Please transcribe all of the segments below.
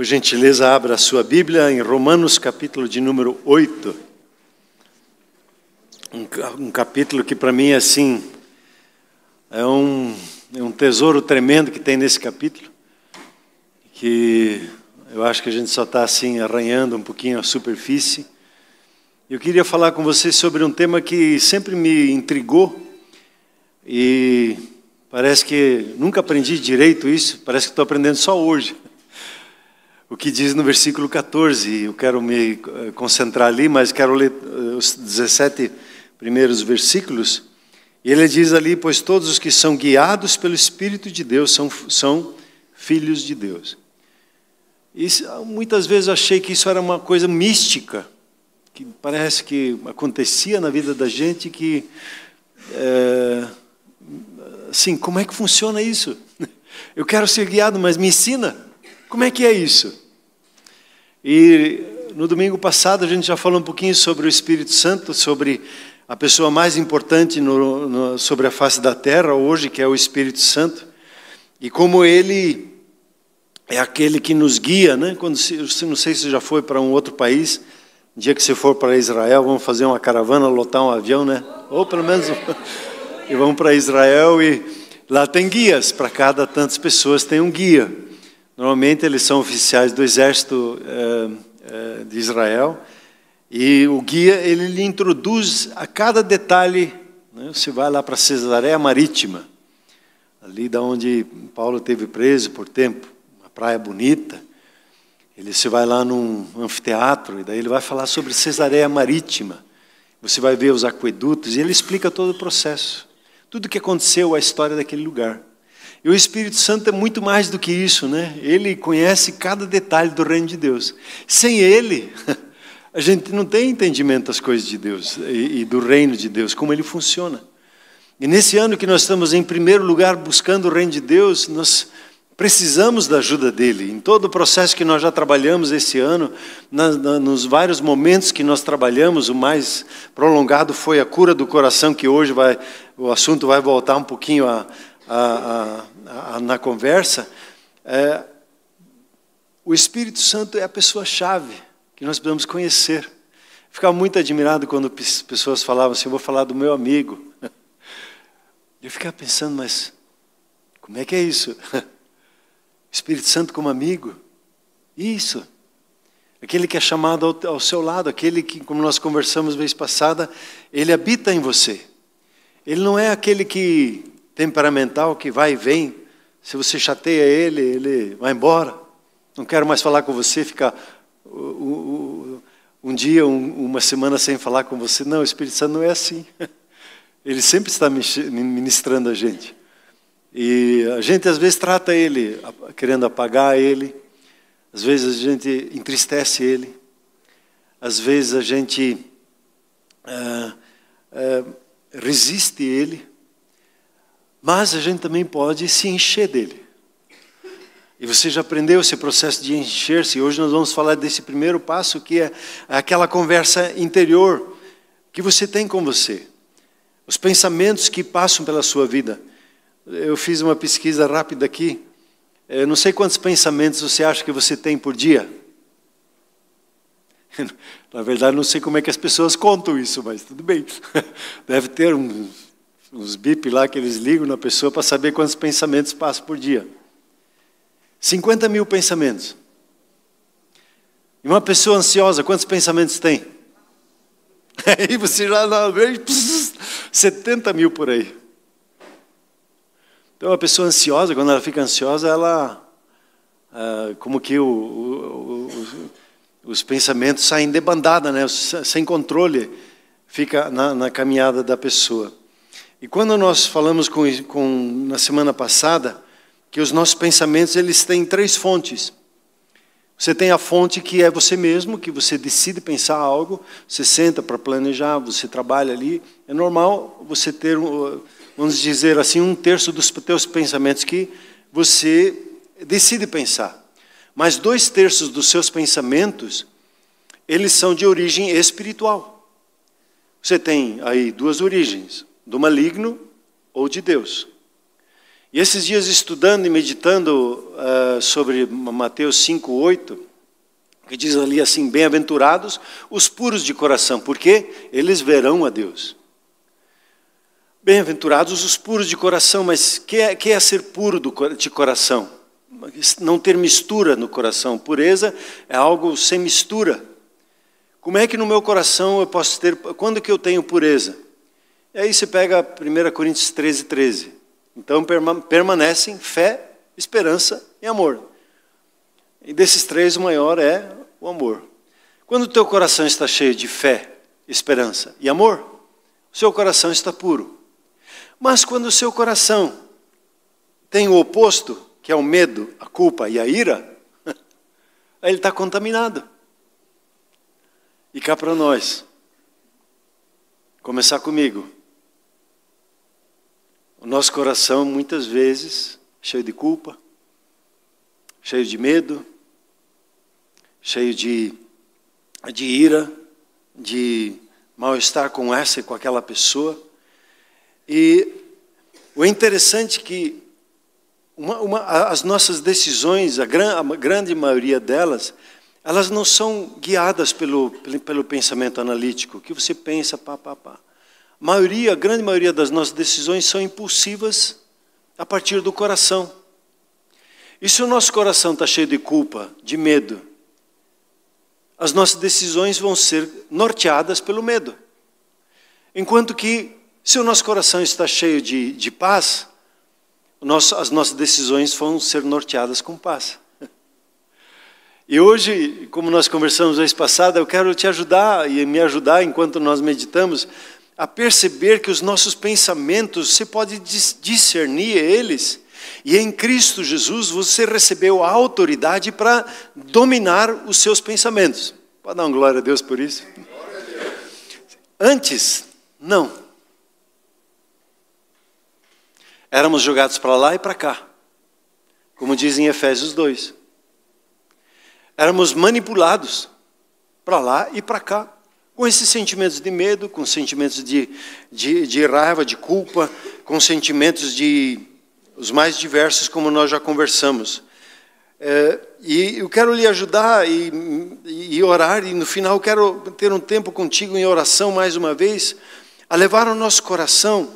Por gentileza, abra a sua Bíblia em Romanos, capítulo de número 8. Um capítulo que para mim, assim, é um tesouro tremendo que tem nesse capítulo. Que eu acho que a gente só está, assim, arranhando um pouquinho a superfície. Eu queria falar com vocês sobre um tema que sempre me intrigou. E parece que nunca aprendi direito isso, parece que estou aprendendo só hoje. O que diz no versículo 14, eu quero me concentrar ali, mas quero ler os 17 primeiros versículos. E ele diz ali, pois todos os que são guiados pelo Espírito de Deus são filhos de Deus. E muitas vezes eu achei que isso era uma coisa mística, que parece que acontecia na vida da gente, que, assim, como é que funciona isso? Eu quero ser guiado, mas me ensina. Como é que é isso? E no domingo passado a gente já falou um pouquinho sobre o Espírito Santo, sobre a pessoa mais importante sobre a face da terra hoje, que é o Espírito Santo, e como ele é aquele que nos guia, né? Quando não sei se você já foi para um outro país, no dia que você for para Israel, vamos fazer uma caravana, lotar um avião, né? Ou pelo menos e vamos para Israel e lá tem guias, para cada tantas pessoas tem um guia. Normalmente eles são oficiais do exército de Israel e o guia ele lhe introduz a cada detalhe, né? Você vai lá para Cesareia Marítima, ali da onde Paulo esteve preso por tempo, uma praia bonita. Você vai lá num anfiteatro e daí ele vai falar sobre Cesareia Marítima. Você vai ver os aquedutos e ele explica todo o processo, tudo o que aconteceu, a história daquele lugar. E o Espírito Santo é muito mais do que isso, né? Ele conhece cada detalhe do reino de Deus. Sem ele, a gente não tem entendimento das coisas de Deus e do reino de Deus, como ele funciona. E nesse ano que nós estamos em primeiro lugar buscando o reino de Deus, nós precisamos da ajuda dele. Em todo o processo que nós já trabalhamos esse ano, nos vários momentos que nós trabalhamos, o mais prolongado foi a cura do coração, que hoje o assunto vai voltar um pouquinho na conversa. O Espírito Santo é a pessoa-chave que nós precisamos conhecer. Ficava muito admirado quando pessoas falavam assim, eu vou falar do meu amigo. Eu ficava pensando, mas como é que é isso? Espírito Santo como amigo? Isso. Aquele que é chamado ao seu lado, aquele que, como nós conversamos vez passada, ele habita em você. Ele não é aquele que temperamental que vai e vem. Se você chateia ele, ele vai embora. Não quero mais falar com você, ficar um dia, uma semana sem falar com você. Não, o Espírito Santo não é assim. Ele sempre está ministrando a gente. E a gente às vezes trata ele, querendo apagar ele. Às vezes a gente entristece ele. Às vezes a gente resiste ele. Mas a gente também pode se encher dele. E você já aprendeu esse processo de encher-se. Hoje nós vamos falar desse primeiro passo, que é aquela conversa interior que você tem com você. Os pensamentos que passam pela sua vida. Eu fiz uma pesquisa rápida aqui. Eu não sei quantos pensamentos você acha que você tem por dia. Na verdade, não sei como é que as pessoas contam isso, mas tudo bem. Deve ter uns bip lá que eles ligam na pessoa para saber quantos pensamentos passam por dia. 50 mil pensamentos. E uma pessoa ansiosa, quantos pensamentos tem? Aí você já não vê, 70 mil por aí. Então, a pessoa ansiosa, quando ela fica ansiosa, ela, como que os pensamentos saem debandada, né? Sem controle, fica na caminhada da pessoa. E quando nós falamos na semana passada, que os nossos pensamentos eles têm 3 fontes. Você tem a fonte que é você mesmo, que você decide pensar algo, você senta para planejar, você trabalha ali. É normal você ter, vamos dizer assim, 1/3 dos teus pensamentos que você decide pensar. Mas 2/3 dos seus pensamentos, eles são de origem espiritual. Você tem aí 2 origens, do maligno ou de Deus. E esses dias estudando e meditando sobre Mateus 5:8, que diz ali assim, bem-aventurados os puros de coração, porque eles verão a Deus. Bem-aventurados os puros de coração, mas que é ser puro de coração? Não ter mistura no coração. Pureza é algo sem mistura. Como é que no meu coração eu posso ter... Quando que eu tenho pureza? E aí você pega 1 Coríntios 13:13. Então permanecem fé, esperança e amor. E desses três o maior é o amor. Quando o teu coração está cheio de fé, esperança e amor, o seu coração está puro. Mas quando o seu coração tem o oposto, que é o medo, a culpa e a ira, aí ele está contaminado. E cá para nós, começar comigo. O nosso coração, muitas vezes, cheio de culpa, cheio de medo, cheio de ira, de mal-estar com essa e com aquela pessoa. E o interessante é que as nossas decisões, a grande maioria delas, elas não são guiadas pelo pensamento analítico, que você pensa, a grande maioria das nossas decisões são impulsivas a partir do coração. E se o nosso coração está cheio de culpa, de medo, as nossas decisões vão ser norteadas pelo medo. Enquanto que, se o nosso coração está cheio de paz, as nossas decisões vão ser norteadas com paz. E hoje, como nós conversamos vez passada, eu quero te ajudar e me ajudar enquanto nós meditamos a perceber que os nossos pensamentos, você pode discernir eles, e em Cristo Jesus você recebeu a autoridade para dominar os seus pensamentos. Pode dar uma glória a Deus por isso? Antes, não. Éramos jogados para lá e para cá, como diz em Efésios 2. Éramos manipulados para lá e para cá, com esses sentimentos de medo, com sentimentos de raiva, de culpa, com sentimentos os mais diversos, como nós já conversamos. E eu quero lhe ajudar e orar, e no final eu quero ter um tempo contigo em oração mais uma vez, a levar o nosso coração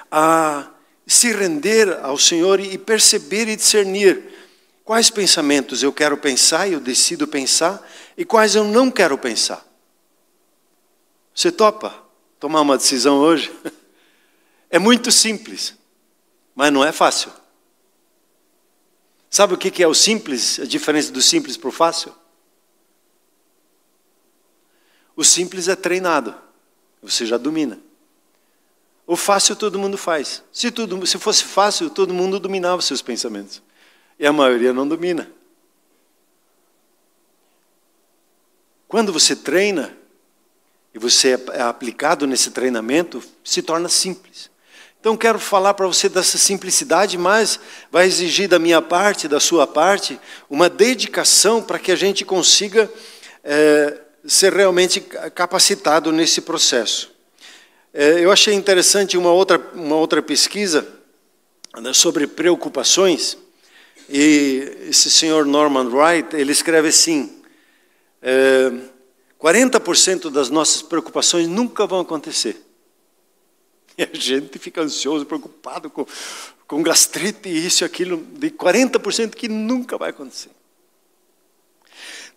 a se render ao Senhor e perceber e discernir quais pensamentos eu quero pensar e eu decido pensar e quais eu não quero pensar. Você topa tomar uma decisão hoje? É muito simples, mas não é fácil. Sabe o que é o simples? A diferença do simples para o fácil? O simples é treinado, você já domina. O fácil todo mundo faz. Se fosse fácil, todo mundo dominava os seus pensamentos. E a maioria não domina. Quando você treina, e você é aplicado nesse treinamento, se torna simples. Então quero falar para você dessa simplicidade, mas vai exigir da minha parte, da sua parte, uma dedicação para que a gente consiga ser realmente capacitado nesse processo. Eu achei interessante uma outra pesquisa sobre preocupações, e esse senhor Norman Wright, ele escreve assim, 40% das nossas preocupações nunca vão acontecer. E a gente fica ansioso, preocupado com gastrite, isso e aquilo, de 40% que nunca vai acontecer.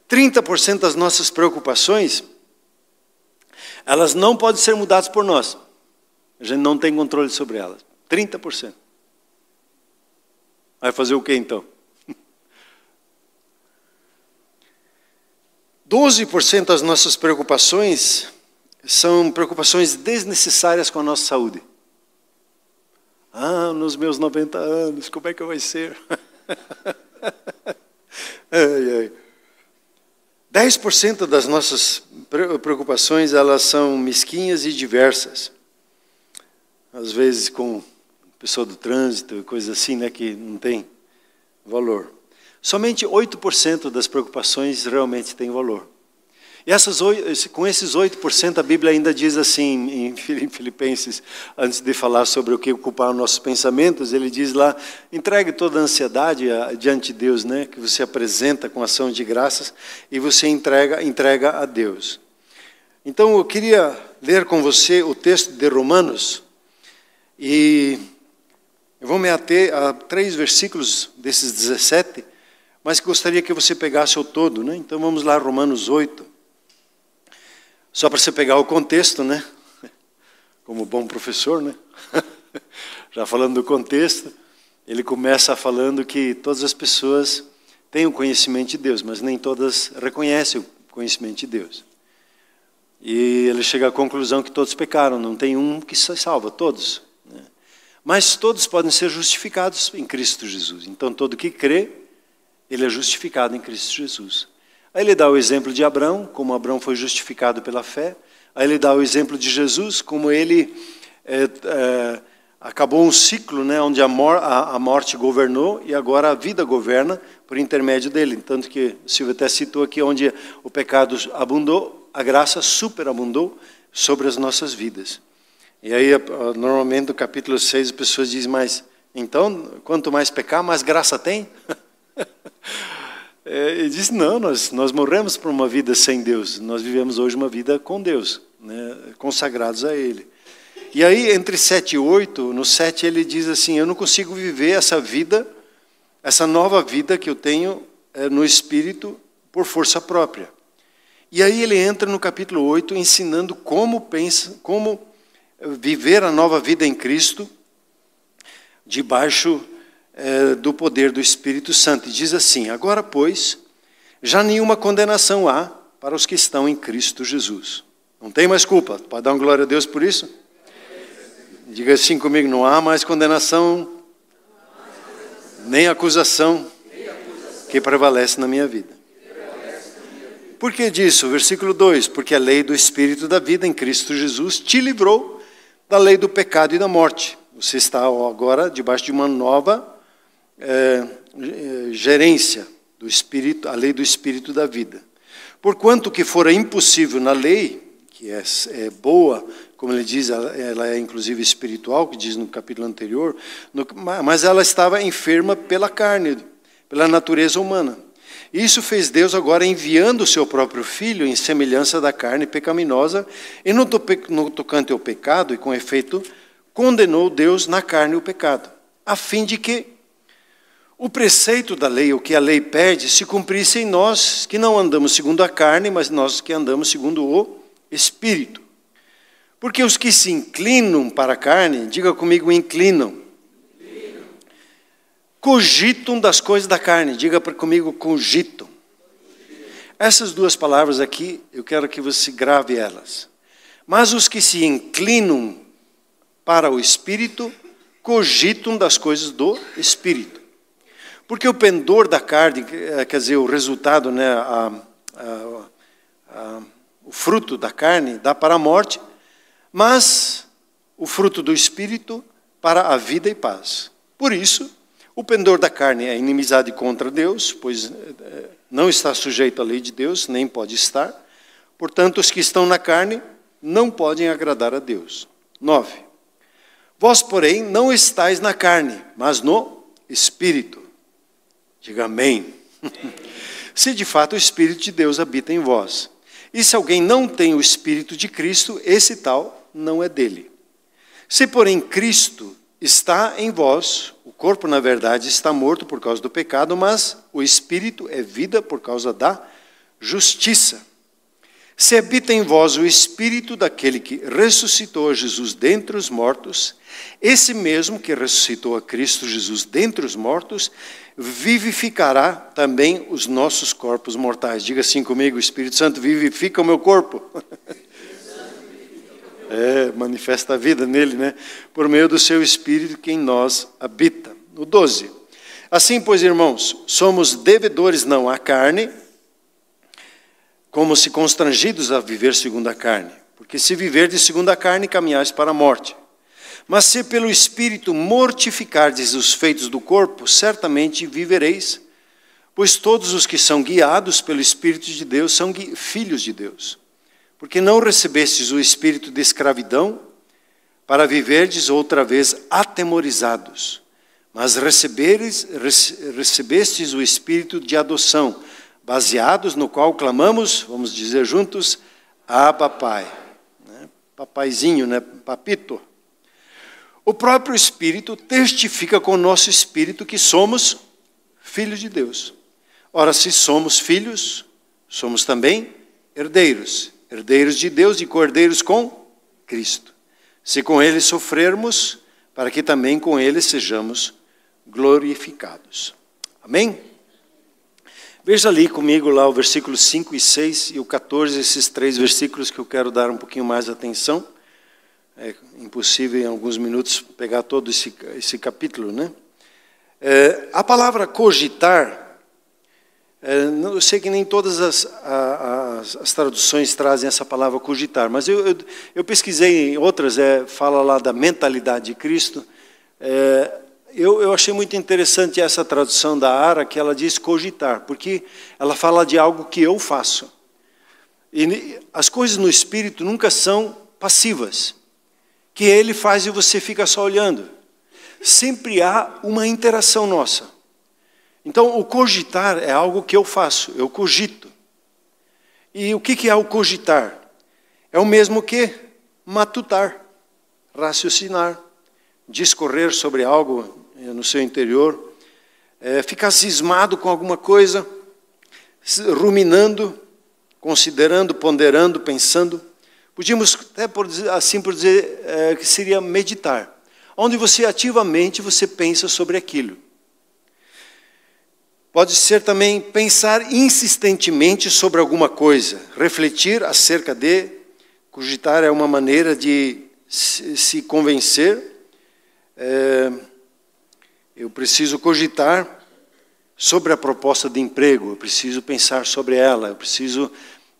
30% das nossas preocupações, elas não podem ser mudadas por nós. A gente não tem controle sobre elas. 30%. Vai fazer o que então? 12% das nossas preocupações são preocupações desnecessárias com a nossa saúde. Nos meus 90 anos, como é que vai ser? 10% das nossas preocupações, elas são mesquinhas e diversas. Às vezes com pessoa do trânsito e coisas assim, né, que não tem valor. Somente 8% das preocupações realmente têm valor. E com esses 8%, a Bíblia ainda diz assim, em Filipenses, antes de falar sobre o que ocupar nossos pensamentos, ele diz lá, entregue toda a ansiedade diante de Deus, né, que você apresenta com ação de graças, e você entrega a Deus. Então, eu queria ler com você o texto de Romanos, e eu vou me ater a 3 versículos desses 17, mas gostaria que você pegasse o todo, né? Então, vamos lá, Romanos 8. Só para você pegar o contexto, né? Como bom professor, né? Já falando do contexto, ele começa falando que todas as pessoas têm o conhecimento de Deus, mas nem todas reconhecem o conhecimento de Deus. E ele chega à conclusão que todos pecaram, não tem um que se salva, todos. Né? Mas todos podem ser justificados em Cristo Jesus. Então, todo que crê, ele é justificado em Cristo Jesus. Aí ele dá o exemplo de Abraão, como Abraão foi justificado pela fé. Aí ele dá o exemplo de Jesus, como ele acabou um ciclo, né, onde a morte governou e agora a vida governa por intermédio dele. Tanto que o Silvio até citou aqui, onde o pecado abundou, a graça superabundou sobre as nossas vidas. E aí, normalmente, no capítulo 6, as pessoas dizem, mas então, quanto mais pecar, mais graça tem? Ele diz, não, nós morremos por uma vida sem Deus. Nós vivemos hoje uma vida com Deus, né, consagrados a Ele. E aí, entre 7 e 8, no 7 ele diz assim, eu não consigo viver essa vida, essa nova vida que eu tenho no Espírito por força própria. E aí ele entra no capítulo 8, ensinando como viver a nova vida em Cristo, debaixo do poder do Espírito Santo. E diz assim, agora, pois, já nenhuma condenação há para os que estão em Cristo Jesus. Não tem mais culpa. Pode dar uma glória a Deus por isso? Diga assim comigo, não há mais condenação, nem acusação que prevalece na minha vida. Por que disso? Versículo 2, porque a lei do Espírito da vida em Cristo Jesus te livrou da lei do pecado e da morte. Você está agora debaixo de uma nova gerência do Espírito, a lei do Espírito da vida. Porquanto que fora impossível na lei, que é boa, como ele diz, ela é inclusive espiritual, que diz no capítulo anterior, mas ela estava enferma pela carne, pela natureza humana. Isso fez Deus agora enviando o seu próprio Filho em semelhança da carne pecaminosa, e no tocante ao pecado, e com efeito, condenou Deus na carne o pecado, a fim de que o preceito da lei, o que a lei pede, se cumprisse em nós, que não andamos segundo a carne, mas nós que andamos segundo o Espírito. Porque os que se inclinam para a carne, diga comigo, inclinam. Cogitam das coisas da carne, diga comigo, cogitam. Essas duas palavras aqui, eu quero que você grave elas. Mas os que se inclinam para o Espírito, cogitam das coisas do Espírito. Porque o pendor da carne, quer dizer, o resultado, né, o fruto da carne dá para a morte, mas o fruto do Espírito para a vida e paz. Por isso, o pendor da carne é inimizade contra Deus, pois não está sujeito à lei de Deus, nem pode estar. Portanto, os que estão na carne não podem agradar a Deus. 9. Vós, porém, não estáis na carne, mas no Espírito. Diga amém. Se de fato o Espírito de Deus habita em vós. E se alguém não tem o Espírito de Cristo, esse tal não é dele. Se, porém, Cristo está em vós, o corpo, na verdade, está morto por causa do pecado, mas o Espírito é vida por causa da justiça. Se habita em vós o Espírito daquele que ressuscitou a Jesus dentre os mortos, esse mesmo que ressuscitou a Cristo Jesus dentre os mortos, vivificará também os nossos corpos mortais. Diga assim comigo, o Espírito Santo vivifica o meu corpo. Manifesta a vida nele, né? Por meio do seu Espírito que em nós habita. No 12. Assim, pois, irmãos, somos devedores não à carne, como se constrangidos a viver segundo a carne. Porque se viverdes segundo a carne, caminhais para a morte. Mas se pelo Espírito mortificardes os feitos do corpo, certamente vivereis. Pois todos os que são guiados pelo Espírito de Deus são filhos de Deus. Porque não recebestes o espírito de escravidão para viverdes outra vez atemorizados, mas recebestes o espírito de adoção, baseados no qual clamamos, vamos dizer juntos, Abba Pai. Papaizinho, né? Papito. O próprio Espírito testifica com o nosso espírito que somos filhos de Deus. Ora, se somos filhos, somos também herdeiros. Herdeiros de Deus e co-herdeiros com Cristo. Se com Ele sofrermos, para que também com Ele sejamos glorificados. Amém? Veja ali comigo lá o versículo 5 e 6 e o 14, esses 3 versículos que eu quero dar um pouquinho mais atenção. É impossível em alguns minutos pegar todo esse capítulo, né? A palavra cogitar, eu sei que nem todas as traduções trazem essa palavra cogitar, mas eu pesquisei em outras, fala lá da mentalidade de Cristo. Eu achei muito interessante essa tradução da Ara, que ela diz cogitar, porque ela fala de algo que eu faço. E as coisas no Espírito nunca são passivas, que Ele faz e você fica só olhando. Sempre há uma interação nossa. Então, o cogitar é algo que eu faço, eu cogito. E o que é o cogitar? É o mesmo que matutar, raciocinar, discorrer sobre algo no seu interior, ficar cismado com alguma coisa, ruminando, considerando, ponderando, pensando. Podíamos até assim por dizer que seria meditar, onde você ativamente você pensa sobre aquilo. Pode ser também pensar insistentemente sobre alguma coisa, refletir acerca de, cogitar é uma maneira de se convencer. Eu preciso cogitar sobre a proposta de emprego, eu preciso pensar sobre ela, eu preciso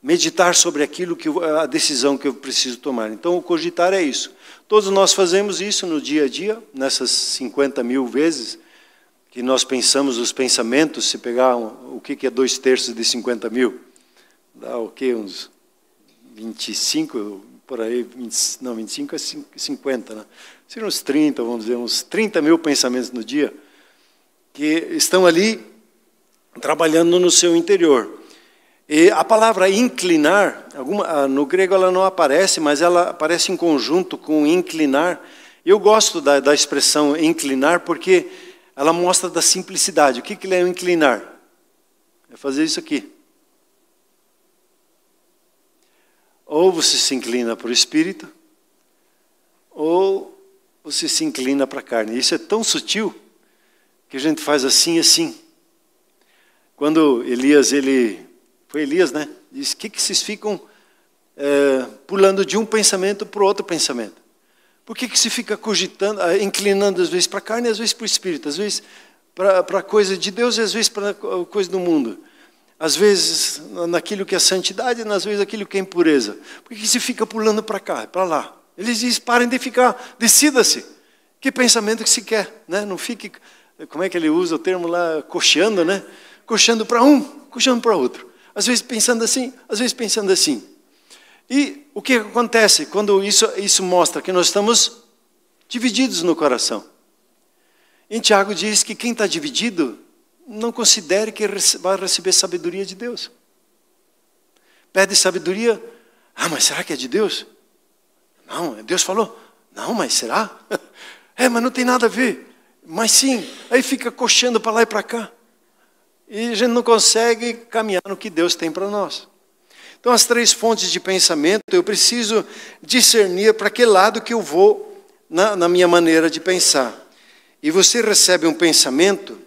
meditar sobre aquilo a decisão que eu preciso tomar. Então, o cogitar é isso. Todos nós fazemos isso no dia a dia, nessas 50 mil vezes que nós pensamos os pensamentos. Se pegar o que é 2/3 de 50 mil, dá o quê? Uns 25, por aí, 25 é 50, né? Seriam uns 30, vamos dizer, uns 30 mil pensamentos no dia, que estão ali trabalhando no seu interior. E a palavra inclinar, no grego ela não aparece, mas ela aparece em conjunto com inclinar. Eu gosto da expressão inclinar porque ela mostra da simplicidade. O que é o inclinar? É fazer isso aqui. Ou você se inclina para o Espírito, ou você se inclina para a carne. Isso é tão sutil que a gente faz assim e assim. Quando Elias, foi Elias, né? Diz, que vocês ficam pulando de um pensamento para o outro pensamento? Por que se fica cogitando, inclinando às vezes para a carne, às vezes para o Espírito, às vezes para a coisa de Deus e às vezes para a coisa do mundo? Às vezes naquilo que é santidade, às vezes naquilo que é impureza. Por que se fica pulando para cá, para lá? Eles dizem, parem de ficar, decida-se. Que pensamento que se quer, né? Não fique, como é que ele usa o termo lá, cocheando, né? Cocheando para um, cocheando para outro. Às vezes pensando assim, às vezes pensando assim. E o que acontece quando isso mostra que nós estamos divididos no coração? Em Tiago diz que quem está dividido, não considere que vai receber sabedoria de Deus. Pede sabedoria, mas será que é de Deus? Não, Deus falou. Não, mas será? Mas não tem nada a ver. Mas sim, aí fica coxando para lá e para cá. E a gente não consegue caminhar no que Deus tem para nós. Então, as 3 fontes de pensamento, eu preciso discernir para que lado que eu vou na minha maneira de pensar. E você recebe um pensamento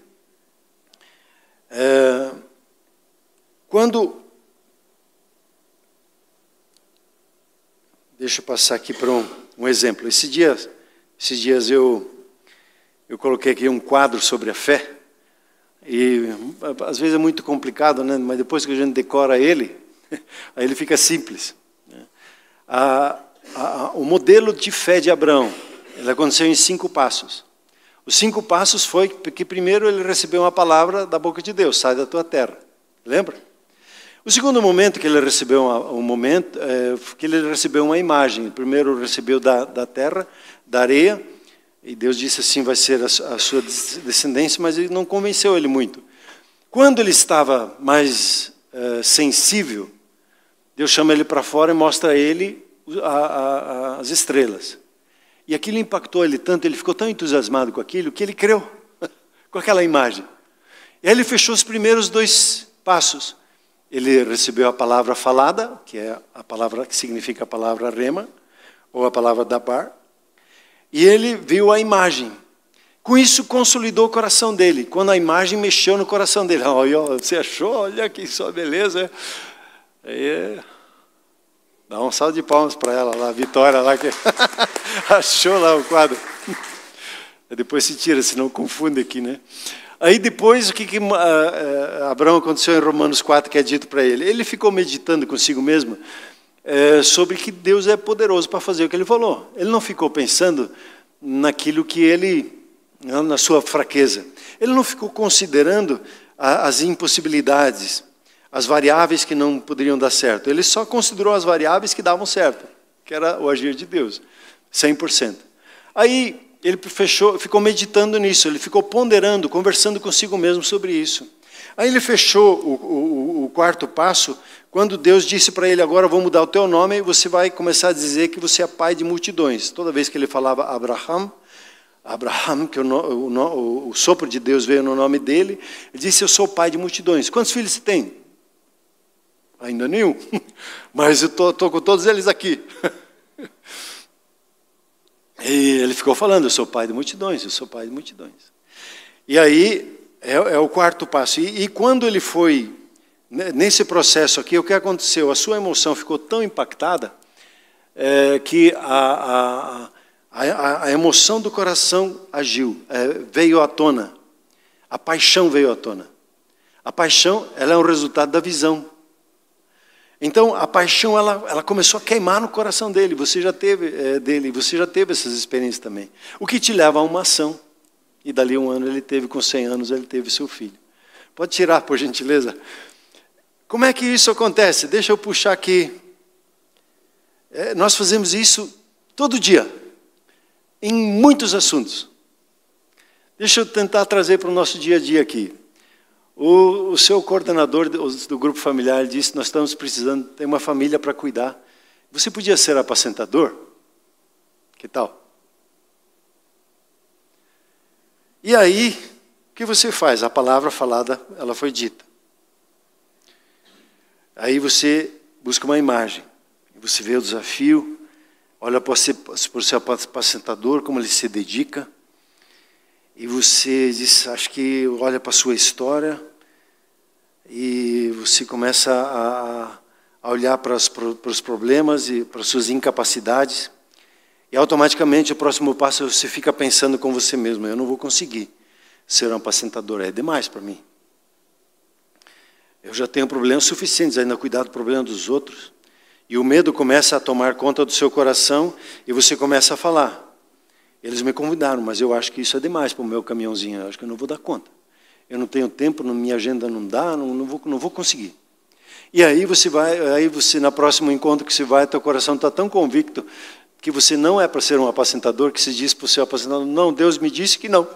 quando... Deixa eu passar aqui para um exemplo. Esses dias eu coloquei aqui um quadro sobre a fé. E às vezes é muito complicado, né? Mas depois que a gente decora ele, aí ele fica simples. O modelo de fé de Abraão, ele aconteceu em 5 passos. Os 5 passos foi que primeiro ele recebeu uma palavra da boca de Deus, sai da tua terra. Lembra? O segundo momento que ele recebeu que ele recebeu uma imagem. Primeiro recebeu da terra, da areia, e Deus disse assim, vai ser a sua descendência, mas ele não convenceu ele muito. Quando ele estava mais sensível, Deus chama ele para fora e mostra a ele as estrelas. E aquilo impactou ele tanto, ele ficou tão entusiasmado com aquilo, que ele creu com aquela imagem. E aí ele fechou os primeiros 2 passos. Ele recebeu a palavra falada, que é a palavra que significa a palavra rema, ou a palavra dabar. E ele viu a imagem. Com isso, consolidou o coração dele. Quando a imagem mexeu no coração dele. Olha, você achou? Olha que só beleza. Aí, dá um salve de palmas para ela lá, a Vitória lá, que achou lá o quadro. Depois se tira, senão confunde aqui, né? Aí depois, o que Abraão aconteceu em Romanos 4, que é dito para ele? Ele ficou meditando consigo mesmo sobre que Deus é poderoso para fazer o que ele falou. Ele não ficou pensando naquilo que na sua fraqueza. Ele não ficou considerando as impossibilidades, as variáveis que não poderiam dar certo. Ele só considerou as variáveis que davam certo, que era o agir de Deus, 100%. Aí ele ficou meditando nisso, ele ficou ponderando, conversando consigo mesmo sobre isso. Aí ele fechou o 4º passo, quando Deus disse para ele, agora vou mudar o teu nome, e você vai começar a dizer que você é pai de multidões. Toda vez que ele falava Abraham, que o sopro de Deus veio no nome dele, ele disse, eu sou pai de multidões. Quantos filhos você tem? Ainda nenhum, mas eu estou com todos eles aqui. E ele ficou falando, eu sou pai de multidões, eu sou pai de multidões. E aí, é o 4º passo. E quando ele foi, nesse processo aqui, o que aconteceu? A sua emoção ficou tão impactada que a emoção do coração agiu, veio à tona. A paixão veio à tona. A paixão, ela é um resultado da visão. Então, a paixão, ela começou a queimar no coração dele. Você já teve essas experiências também. O que te leva a uma ação. E dali 1 ano ele teve, com 100 anos, ele teve seu filho. Pode tirar, por gentileza. Como é que isso acontece? Deixa eu puxar aqui. Nós fazemos isso todo dia, em muitos assuntos. Deixa eu tentar trazer para o nosso dia a dia aqui. O seu coordenador do grupo familiar disse, nós estamos precisando, tem uma família para cuidar. Você podia ser apacentador? Que tal? E aí, o que você faz? A palavra falada, ela foi dita. Aí você busca uma imagem. Você vê o desafio, olha para o seu apacentador, como ele se dedica. E você diz, acho que olha para a sua história e você começa a olhar para os problemas e para as suas incapacidades. E automaticamente o próximo passo você fica pensando com você mesmo, eu não vou conseguir ser um apacentador, é demais para mim. Eu já tenho problemas suficientes, ainda cuidar do problema dos outros. E o medo começa a tomar conta do seu coração e você começa a falar. Eles me convidaram, mas eu acho que isso é demais para o meu caminhãozinho, eu acho que eu não vou dar conta. Eu não tenho tempo, minha agenda não dá, não vou conseguir. E aí você na próximo encontro que você vai, teu coração está tão convicto que você não é para ser um apacentador, que se diz para o seu apacentador, não, Deus me disse que não.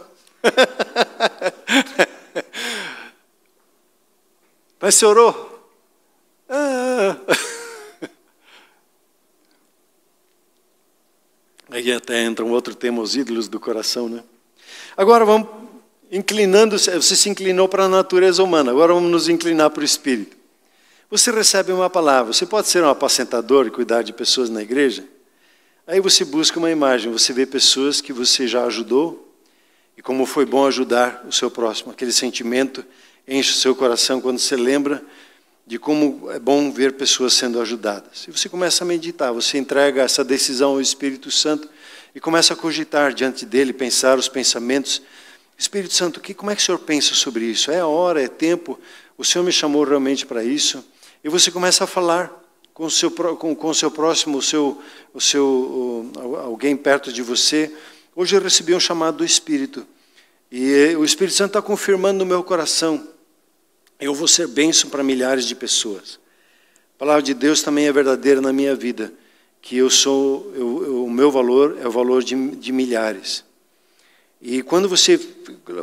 Mas você orou? Aí até entra um outro tema, os ídolos do coração, né? Agora vamos inclinando, você se inclinou para a natureza humana, agora vamos nos inclinar para o Espírito. Você recebe uma palavra, você pode ser um apacentador e cuidar de pessoas na igreja? Aí você busca uma imagem, você vê pessoas que você já ajudou, e como foi bom ajudar o seu próximo, aquele sentimento enche o seu coração quando você lembra de como é bom ver pessoas sendo ajudadas. E você começa a meditar, você entrega essa decisão ao Espírito Santo e começa a cogitar diante dele, pensar os pensamentos. Espírito Santo, como é que o Senhor pensa sobre isso? É hora, é tempo? O Senhor me chamou realmente para isso? E você começa a falar com o seu próximo, alguém perto de você. Hoje eu recebi um chamado do Espírito. E o Espírito Santo está confirmando no meu coração. Eu vou ser bênção para milhares de pessoas. A palavra de Deus também é verdadeira na minha vida. Que o meu valor é o valor de milhares. E quando você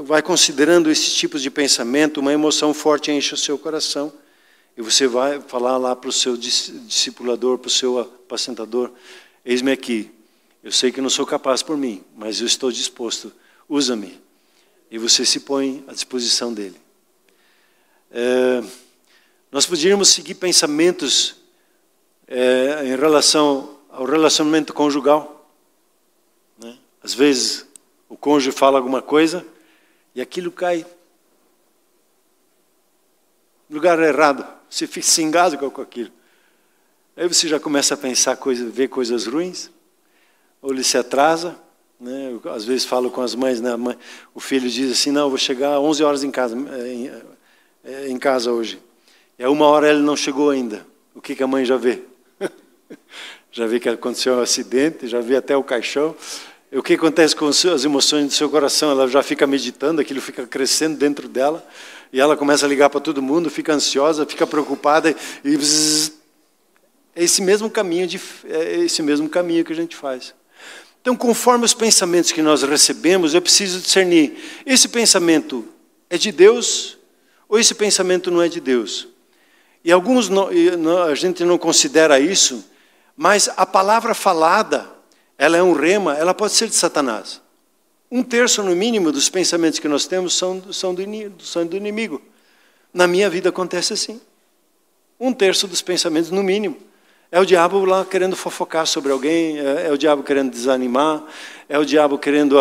vai considerando esses tipos de pensamento, uma emoção forte enche o seu coração. E você vai falar lá para o seu discipulador, para o seu apacentador: eis-me aqui, eu sei que não sou capaz por mim, mas eu estou disposto, usa-me. E você se põe à disposição dele. Nós poderíamos seguir pensamentos em relação ao relacionamento conjugal, né? Às vezes o cônjuge fala alguma coisa e aquilo cai no lugar errado. Você se engasga com aquilo. Aí você já começa a pensar ver coisas ruins, ou ele se atrasa, né? Eu, às vezes falo com as mães, né? O filho diz assim: não, eu vou chegar às 11 horas em casa hoje. E a 1 hora ele não chegou ainda. O que a mãe já vê? Já vê que aconteceu um acidente, já vê até o caixão. E o que acontece com as emoções do seu coração? Ela já fica meditando, aquilo fica crescendo dentro dela. E ela começa a ligar para todo mundo, fica ansiosa, fica preocupada. E é esse mesmo caminho que a gente faz. Então, conforme os pensamentos que nós recebemos, eu preciso discernir: esse pensamento é de Deus ou esse pensamento não é de Deus? E alguns a gente não considera isso, mas a palavra falada, ela é um rema, ela pode ser de Satanás. 1/3 no mínimo dos pensamentos que nós temos são do inimigo. Na minha vida acontece assim. 1/3 dos pensamentos no mínimo. É o diabo lá querendo fofocar sobre alguém, é o diabo querendo desanimar, é o diabo querendo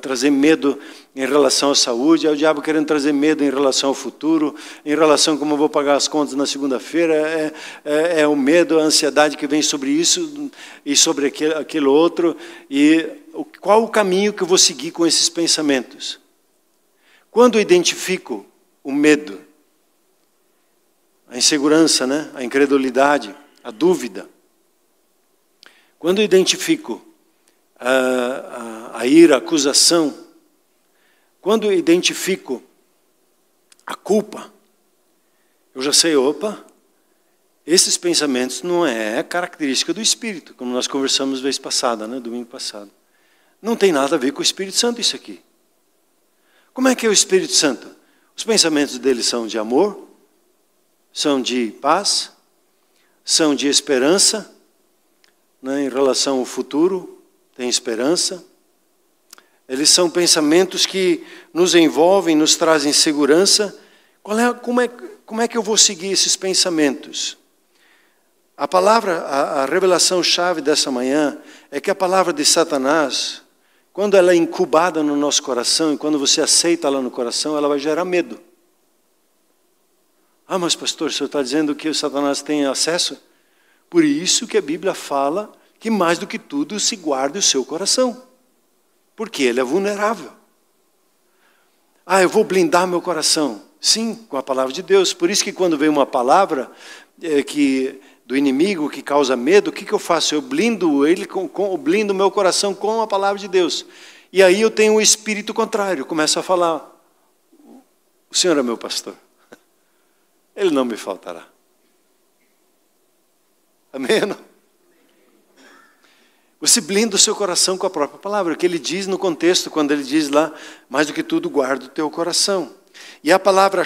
trazer medo em relação à saúde, é o diabo querendo trazer medo em relação ao futuro, em relação a como eu vou pagar as contas na segunda-feira, é o medo, a ansiedade que vem sobre isso e sobre aquele outro. E qual o caminho que eu vou seguir com esses pensamentos? Quando eu identifico o medo, a insegurança, né? A incredulidade, a dúvida. Quando eu identifico a ira, a acusação, quando eu identifico a culpa, eu já sei, opa, esses pensamentos não é característica do Espírito, como nós conversamos vez passada, né, domingo passado. Não tem nada a ver com o Espírito Santo isso aqui. Como é que é o Espírito Santo? Os pensamentos dele são de amor, são de paz, são de esperança, né, em relação ao futuro, tem esperança. Eles são pensamentos que nos envolvem, nos trazem segurança. Como é que eu vou seguir esses pensamentos? A palavra, a revelação-chave dessa manhã é que a palavra de Satanás, quando ela é incubada no nosso coração, e quando você aceita ela no coração, ela vai gerar medo. Ah, mas pastor, o senhor está dizendo que o Satanás tem acesso? Por isso que a Bíblia fala que mais do que tudo se guarde o seu coração. Porque ele é vulnerável. Ah, eu vou blindar meu coração. Sim, com a palavra de Deus. Por isso que quando vem uma palavra do inimigo que causa medo, o que eu faço? Eu blindo ele, blindo meu coração com a palavra de Deus. E aí eu tenho um espírito contrário, começo a falar: o Senhor é meu pastor. Ele não me faltará. Amém? Você blinda o seu coração com a própria palavra, o que ele diz no contexto, quando ele diz lá: mais do que tudo guarda o teu coração. E a palavra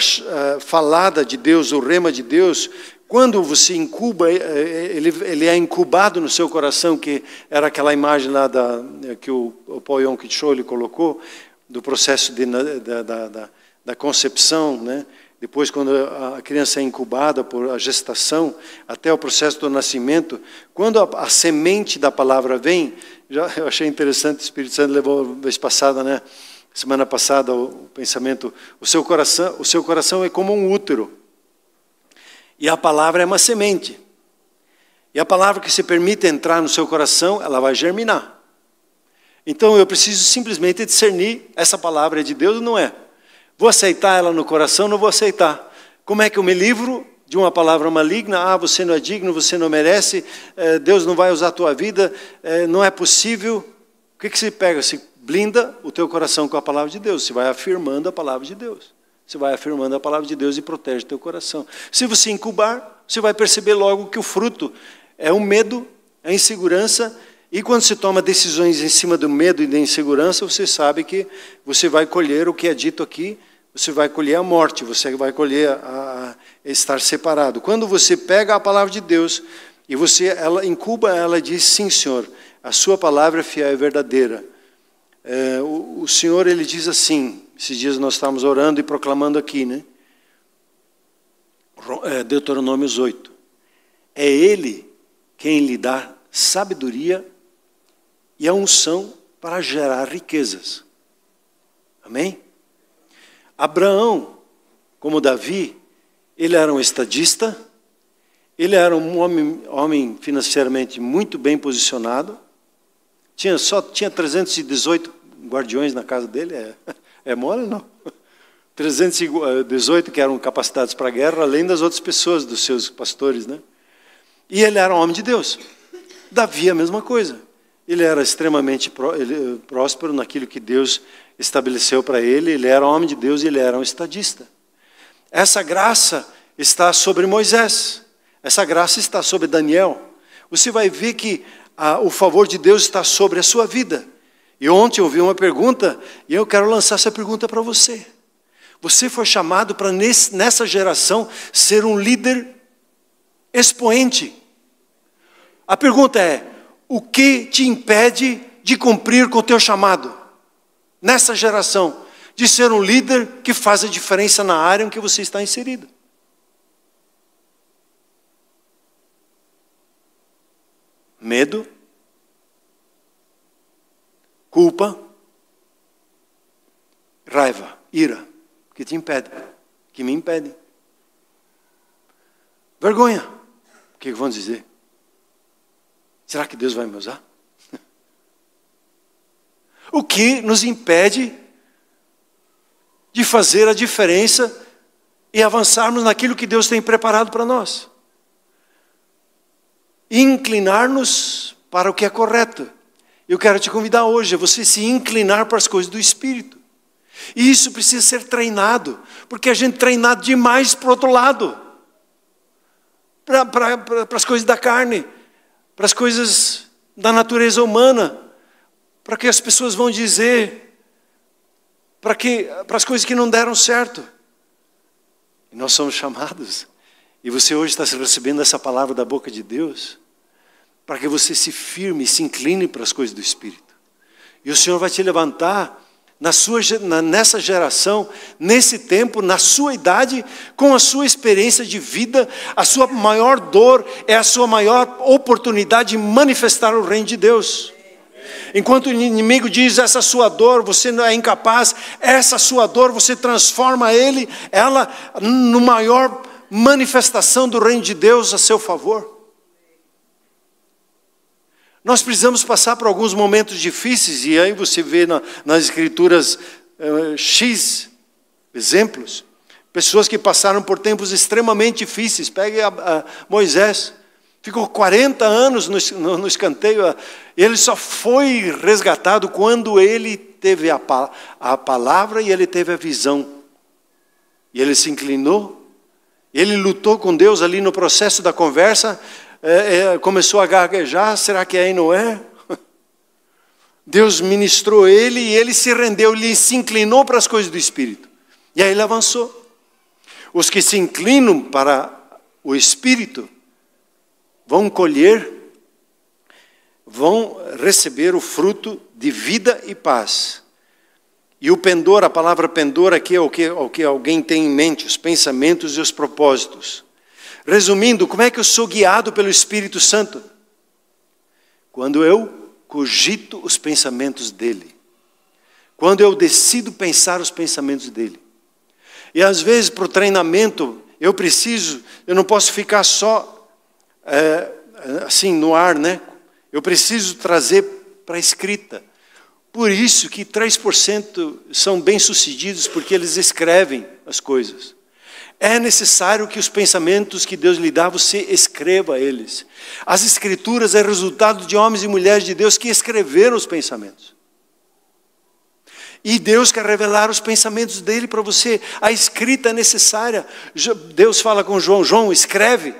falada de Deus, o rema de Deus, quando você incuba, ele é incubado no seu coração, que era aquela imagem lá que o Paul Yong Chol colocou, do processo da concepção, né? Depois, quando a criança é incubada por a gestação, até o processo do nascimento, quando a semente da palavra vem, eu achei interessante, o Espírito Santo levou vez passada, né? Semana passada, o pensamento, o seu coração é como um útero. E a palavra é uma semente. E a palavra que se permite entrar no seu coração, ela vai germinar. Então eu preciso simplesmente discernir: essa palavra é de Deus ou não é? Vou aceitar ela no coração ou não vou aceitar? Como é que eu me livro de uma palavra maligna? Ah, você não é digno, você não merece, Deus não vai usar a tua vida, não é possível. O que se pega? Se blinda o teu coração com a palavra de Deus. Você vai afirmando a palavra de Deus. Você vai afirmando a palavra de Deus e protege o teu coração. Se você incubar, você vai perceber logo que o fruto é o medo, a insegurança. E quando se toma decisões em cima do medo e da insegurança, você sabe que você vai colher o que é dito aqui. Você vai colher a morte, você vai colher a estar separado. Quando você pega a palavra de Deus e ela incuba, ela diz, sim, Senhor, a sua palavra é fiel e verdadeira. O Senhor, Ele diz assim, esses dias nós estávamos orando e proclamando aqui, né? Deuteronômio 8. É Ele quem lhe dá sabedoria e a unção para gerar riquezas. Amém? Abraão, como Davi, ele era um estadista, ele era um homem financeiramente muito bem posicionado, tinha 318 guardiões na casa dele, é mole não? 318 que eram capacitados para a guerra, além das outras pessoas, dos seus pastores, né? E ele era um homem de Deus. Davi a mesma coisa. Ele era extremamente próspero naquilo que Deus estabeleceu para ele. Ele era um homem de Deus e ele era um estadista. Essa graça está sobre Moisés. Essa graça está sobre Daniel. Você vai ver que o favor de Deus está sobre a sua vida. E ontem eu ouvi uma pergunta e eu quero lançar essa pergunta para você. Você foi chamado para nessa geração ser um líder expoente. A pergunta é: o que te impede de cumprir com o teu chamado? Nessa geração, de ser um líder que faz a diferença na área em que você está inserido. Medo, culpa, raiva, ira, que te impede, que me impede. Vergonha, o que vão dizer? Será que Deus vai me usar? O que nos impede de fazer a diferença e avançarmos naquilo que Deus tem preparado para nós? E inclinar-nos para o que é correto. Eu quero te convidar hoje a você se inclinar para as coisas do Espírito. E isso precisa ser treinado, porque a gente é treinado demais para o outro lado. Para as coisas da carne, para as coisas da natureza humana, para que as pessoas vão dizer, para as coisas que não deram certo. E nós somos chamados, e você hoje está recebendo essa palavra da boca de Deus, para que você se firme, se incline para as coisas do Espírito. E o Senhor vai te levantar nessa geração, nesse tempo, na sua idade, com a sua experiência de vida. A sua maior dor é a sua maior oportunidade de manifestar o reino de Deus. Enquanto o inimigo diz, essa sua dor, você não é incapaz, essa sua dor, você transforma ela no maior manifestação do reino de Deus a seu favor. Nós precisamos passar por alguns momentos difíceis, e aí você vê nas escrituras X exemplos, pessoas que passaram por tempos extremamente difíceis. Pegue Moisés, ficou 40 anos no escanteio, ele só foi resgatado quando ele teve a palavra e ele teve a visão. E ele se inclinou, ele lutou com Deus ali no processo da conversa, começou a gaguejar, será que aí não é? Deus ministrou ele e ele se rendeu, ele se inclinou para as coisas do Espírito. E aí ele avançou. Os que se inclinam para o Espírito vão colher, vão receber o fruto de vida e paz. E o pendor, a palavra pendor aqui é o que alguém tem em mente, os pensamentos e os propósitos. Resumindo, como é que eu sou guiado pelo Espírito Santo? Quando eu cogito os pensamentos dele. Quando eu decido pensar os pensamentos dele. E às vezes para o treinamento, eu não posso ficar só assim no ar, né? Eu preciso trazer para a escrita. Por isso que 3% são bem-sucedidos, porque eles escrevem as coisas. É necessário que os pensamentos que Deus lhe dá, você escreva eles. As escrituras é resultado de homens e mulheres de Deus que escreveram os pensamentos. E Deus quer revelar os pensamentos dele para você. A escrita é necessária. Deus fala com João: João, escreve,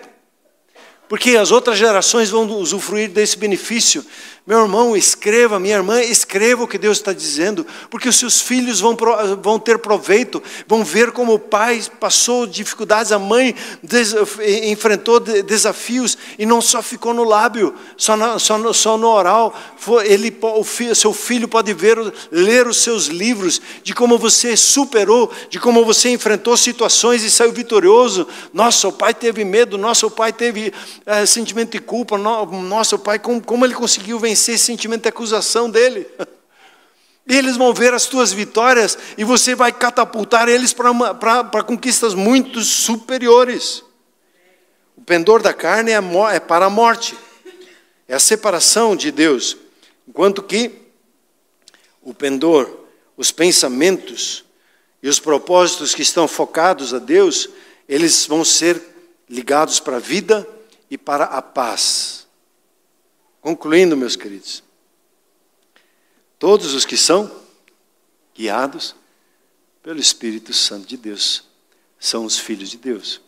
porque as outras gerações vão usufruir desse benefício. Meu irmão, escreva, minha irmã, escreva o que Deus está dizendo, porque os seus filhos vão ter proveito, vão ver como o pai passou dificuldades, a mãe enfrentou desafios, e não só ficou no lábio, só no oral. Seu filho pode ler os seus livros, de como você superou, de como você enfrentou situações e saiu vitorioso. Nossa, o pai teve medo, nossa, o pai teve sentimento de culpa, nossa, o pai, como ele conseguiu vencer esse sentimento de acusação dele. E eles vão ver as tuas vitórias, e você vai catapultar eles para conquistas muito superiores. O pendor da carne é para a morte, é a separação de Deus, enquanto que o pendor, os pensamentos e os propósitos que estão focados a Deus, eles vão ser ligados para a vida e para a paz. Concluindo, meus queridos, todos os que são guiados pelo Espírito Santo de Deus são os filhos de Deus.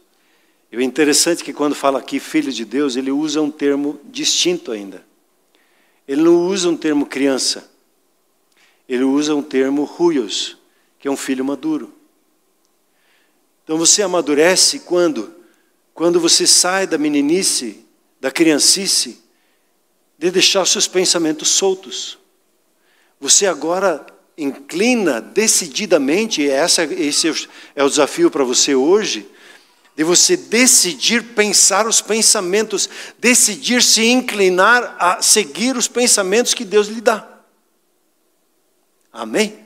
E o interessante é que quando fala aqui filho de Deus, ele usa um termo distinto ainda. Ele não usa um termo criança, ele usa um termo huios, que é um filho maduro. Então você amadurece quando você sai da meninice, da criancice, de deixar os seus pensamentos soltos. Você agora inclina decididamente, esse é o desafio para você hoje, de você decidir pensar os pensamentos, decidir se inclinar a seguir os pensamentos que Deus lhe dá. Amém?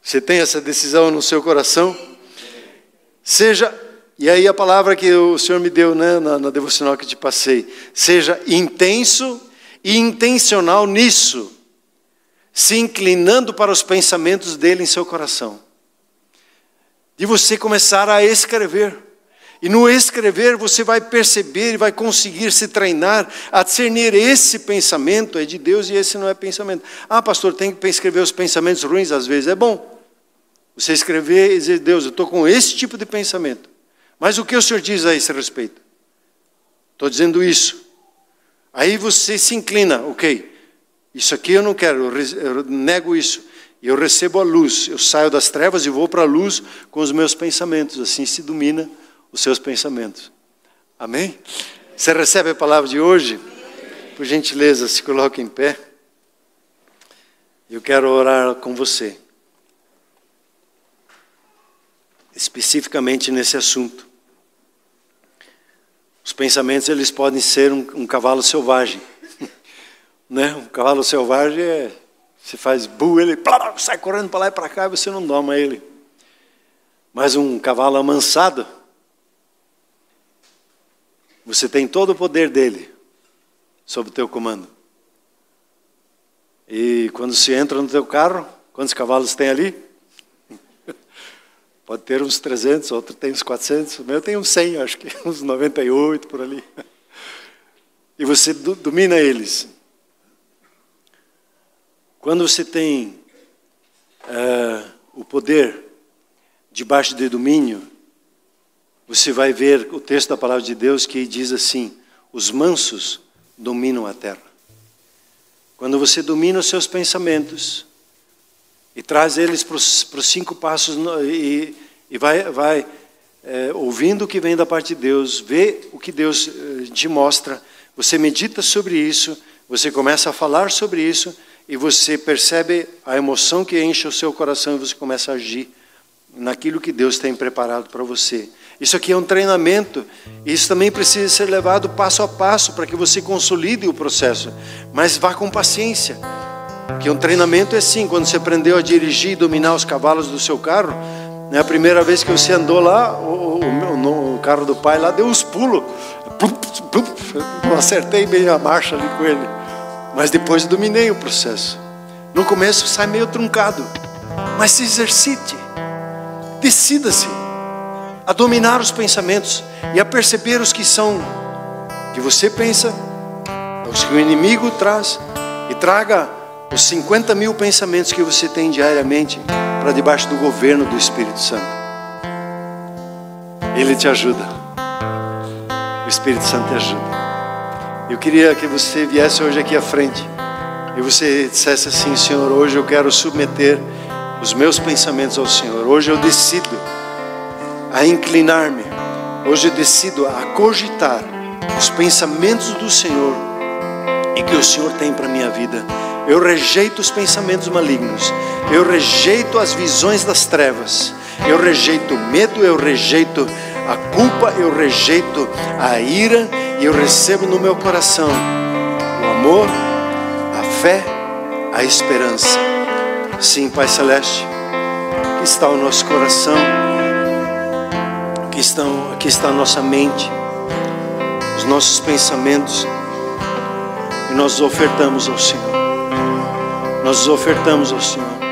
Você tem essa decisão no seu coração? E aí a palavra que o Senhor me deu, né, na devocional que te passei, seja intenso e intencional nisso, se inclinando para os pensamentos dele em seu coração. De você começar a escrever. E no escrever você vai perceber e vai conseguir se treinar a discernir: esse pensamento é de Deus e esse não é pensamento. Ah, pastor, tem que escrever os pensamentos ruins, às vezes é bom. Você escrever e dizer: Deus, eu estou com esse tipo de pensamento. Mas o que o Senhor diz a esse respeito? Estou dizendo isso. Aí você se inclina: ok, isso aqui eu não quero, eu nego isso. E eu recebo a luz, eu saio das trevas e vou para a luz com os meus pensamentos. Assim se domina os seus pensamentos. Amém? Você recebe a palavra de hoje? Por gentileza, se coloque em pé. Eu quero orar com você, especificamente nesse assunto. Os pensamentos, eles podem ser um cavalo selvagem. Né? Um cavalo selvagem você faz bu, ele sai correndo para lá e para cá e você não doma ele. Mas um cavalo amansado, você tem todo o poder dele sob o teu comando. E quando você entra no teu carro, quantos cavalos tem ali? Pode ter uns 300, outro tem uns 400, o meu tem uns 100, acho que uns 98 por ali. E você domina eles. Quando você tem o poder debaixo de domínio, você vai ver o texto da palavra de Deus que diz assim: os mansos dominam a terra. Quando você domina os seus pensamentos e traz eles para os 5 passos e vai ouvindo o que vem da parte de Deus, vê o que Deus te mostra, você medita sobre isso, você começa a falar sobre isso e você percebe a emoção que enche o seu coração e você começa a agir naquilo que Deus tem preparado para você. Isso aqui é um treinamento, isso também precisa ser levado passo a passo para que você consolide o processo, mas vá com paciência. Porque um treinamento é assim: quando você aprendeu a dirigir e dominar os cavalos do seu carro, né, a primeira vez que você andou lá, o carro do pai lá deu uns pulos, eu acertei bem a marcha ali com ele, mas depois dominei o processo. No começo sai meio truncado, mas se exercite, decida-se a dominar os pensamentos e a perceber os que são que você pensa, os que o inimigo traz, e traga os 50 mil pensamentos que você tem diariamente para debaixo do governo do Espírito Santo. Ele te ajuda. O Espírito Santo te ajuda. Eu queria que você viesse hoje aqui à frente e você dissesse assim: Senhor, hoje eu quero submeter os meus pensamentos ao Senhor. Hoje eu decido a inclinar-me. Hoje eu decido a cogitar os pensamentos do Senhor e que o Senhor tem para a minha vida. Eu rejeito os pensamentos malignos. Eu rejeito as visões das trevas. Eu rejeito o medo, eu rejeito a culpa, eu rejeito a ira, e eu recebo no meu coração o amor, a fé, a esperança. Sim, Pai Celeste, aqui está o nosso coração, aqui está a nossa mente, os nossos pensamentos, e nós os ofertamos ao Senhor. Nós os ofertamos ao Senhor.